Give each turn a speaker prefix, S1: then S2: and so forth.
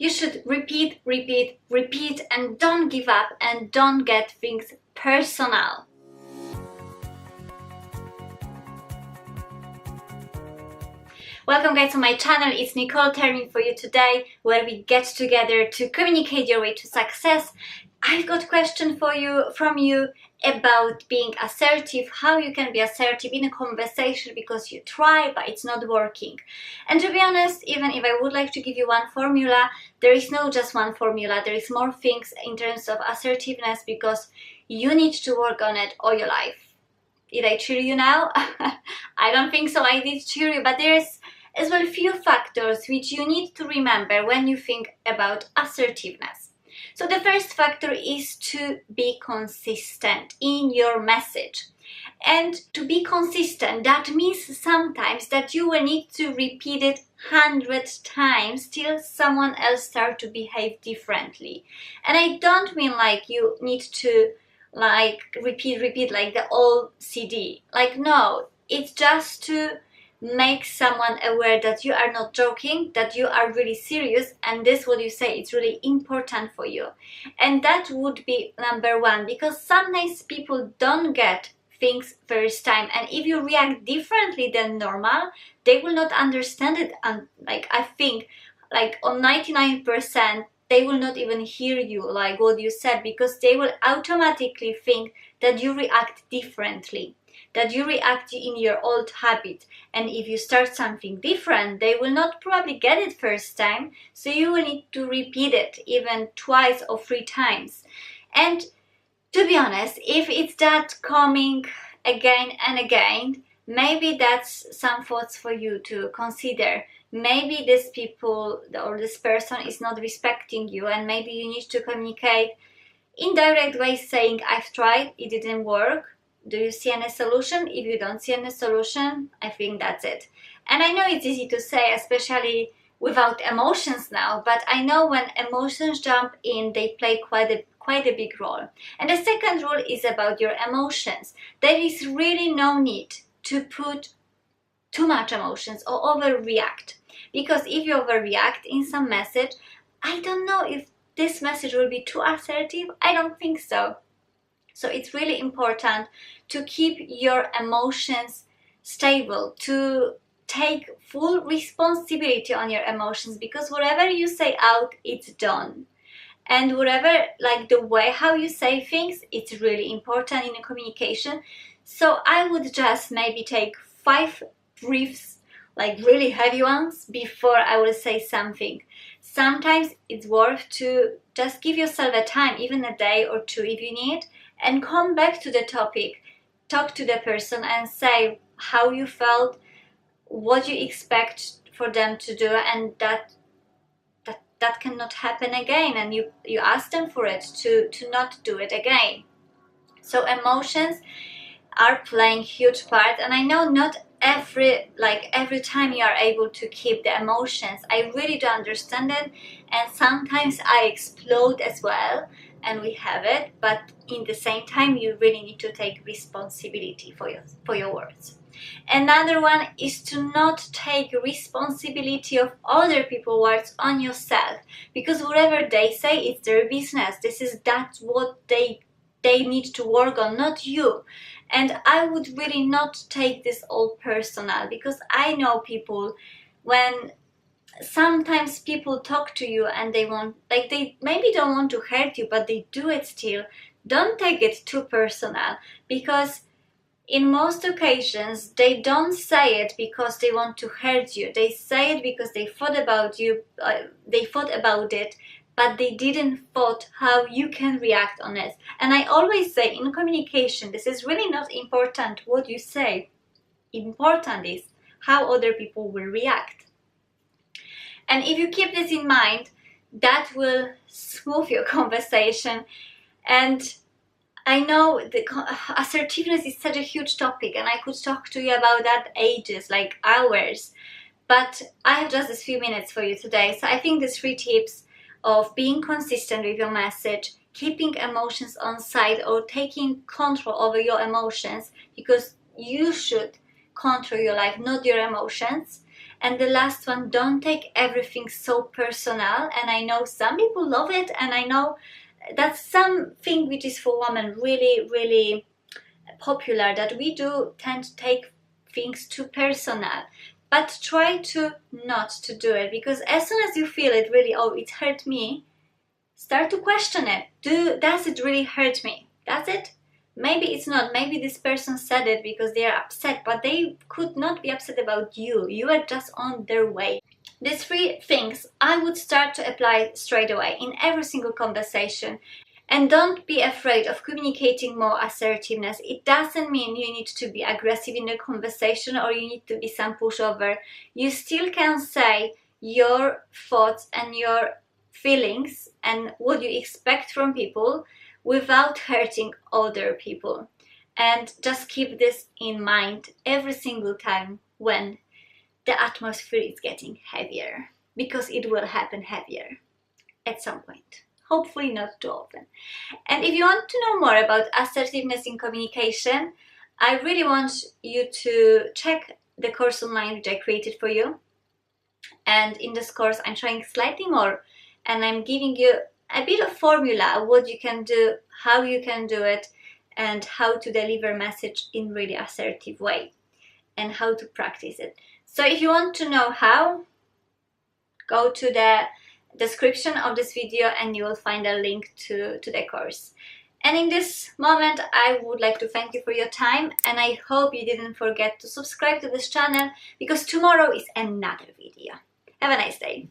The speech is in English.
S1: You should repeat, repeat, repeat, and don't give up and don't get things personal. Welcome guys to my channel. It's Nicole Termin for you today, where we get together to communicate your way to success. I've got a question from you about being assertive, how you can be assertive in a conversation because you try but it's not working. And to be honest, even if I would like to give you one formula, there is no just one formula. There is more things in terms of assertiveness because you need to work on it all your life. Did I cheer you now? I don't think so. I did cheer you, but there's as well few factors which you need to remember when you think about assertiveness. So the first factor is to be consistent in your message. And to be consistent, that means sometimes that you will need to repeat it 100 times till someone else starts to behave differently. And I don't mean like you need to repeat like the old CD. No, it's just to make someone aware that you are not joking, that you are really serious, and this what you say is really important for you. And that would be number one, because sometimes people don't get things first time, and if you react differently than normal, they will not understand it. And I think on 99% they will not even hear you what you said, because they will automatically think that you react differently, that you react in your old habit. And if you start something different, they will not probably get it first time, so you will need to repeat it even 2 or 3 times. And to be honest, if it's that coming again and again, maybe that's some thoughts for you to consider. Maybe this people or this person is not respecting you, and maybe you need to communicate in direct ways saying, I've tried, it didn't work. Do you see any solution? If you don't see any solution, I think that's it. And I know it's easy to say, especially without emotions now, but I know when emotions jump in, they play quite a big role. And the second rule is about your emotions. There is really no need to put too much emotions or overreact, because if you overreact in some message, I don't know if this message will be too assertive. I don't think so. So it's really important to keep your emotions stable, to take full responsibility on your emotions, because whatever you say out, it's done. And whatever, the way how you say things, it's really important in a communication. So I would just maybe take 5 breaths, really heavy ones, before I will say something. Sometimes it's worth to just give yourself a time, even a day or 2 if you need, and come back to the topic, talk to the person and say how you felt, what you expect for them to do, and that cannot happen again, and you ask them for it to not do it again. So emotions are playing huge part, and I know not every time you are able to keep the emotions. I really do understand it, and sometimes I explode as well, and we have it, but in the same time you really need to take responsibility for your words. Another one is to not take responsibility of other people's words on yourself, because whatever they say, it's their business. That's what they need to work on, not you. And I would really not take this all personal, because I know people, when sometimes people talk to you and they maybe don't want to hurt you, but they do it still. Don't take it too personal, because in most occasions they don't say it because they want to hurt you. They say it because they thought about you, they thought about it, but they didn't thought how you can react on it. And I always say, in communication, this is really not important what you say. Important is how other people will react. And if you keep this in mind, that will smooth your conversation. And I know assertiveness is such a huge topic, and I could talk to you about that ages, hours. But I have just a few minutes for you today. So I think the 3 tips of being consistent with your message, keeping emotions on side, or taking control over your emotions, because you should control your life, not your emotions. And the last one, don't take everything so personal. And I know some people love it, and I know that's something which is for women really, really popular, that we do tend to take things too personal. But try to not to do it, because as soon as you feel it really, oh, it hurt me, start to question it. Does it really hurt me? Does it? Maybe it's not. Maybe this person said it because they are upset, but they could not be upset about you. You are just on their way. These 3 things I would start to apply straight away in every single conversation. And don't be afraid of communicating more assertiveness. It doesn't mean you need to be aggressive in the conversation or you need to be some pushover. You still can say your thoughts and your feelings and what you expect from people without hurting other people. And just keep this in mind every single time when the atmosphere is getting heavier, because it will happen heavier at some point. Hopefully not too often. And if you want to know more about assertiveness in communication, I really want you to check the course online which I created for you. And in this course I'm trying slightly more, and I'm giving you a bit of formula, what you can do, how you can do it, and how to deliver message in really assertive way, and how to practice it. So if you want to know how, go to the description of this video and you will find a link to the course. And in this moment I would like to thank you for your time, and I hope you didn't forget to subscribe to this channel, because tomorrow is another video. Have a nice day.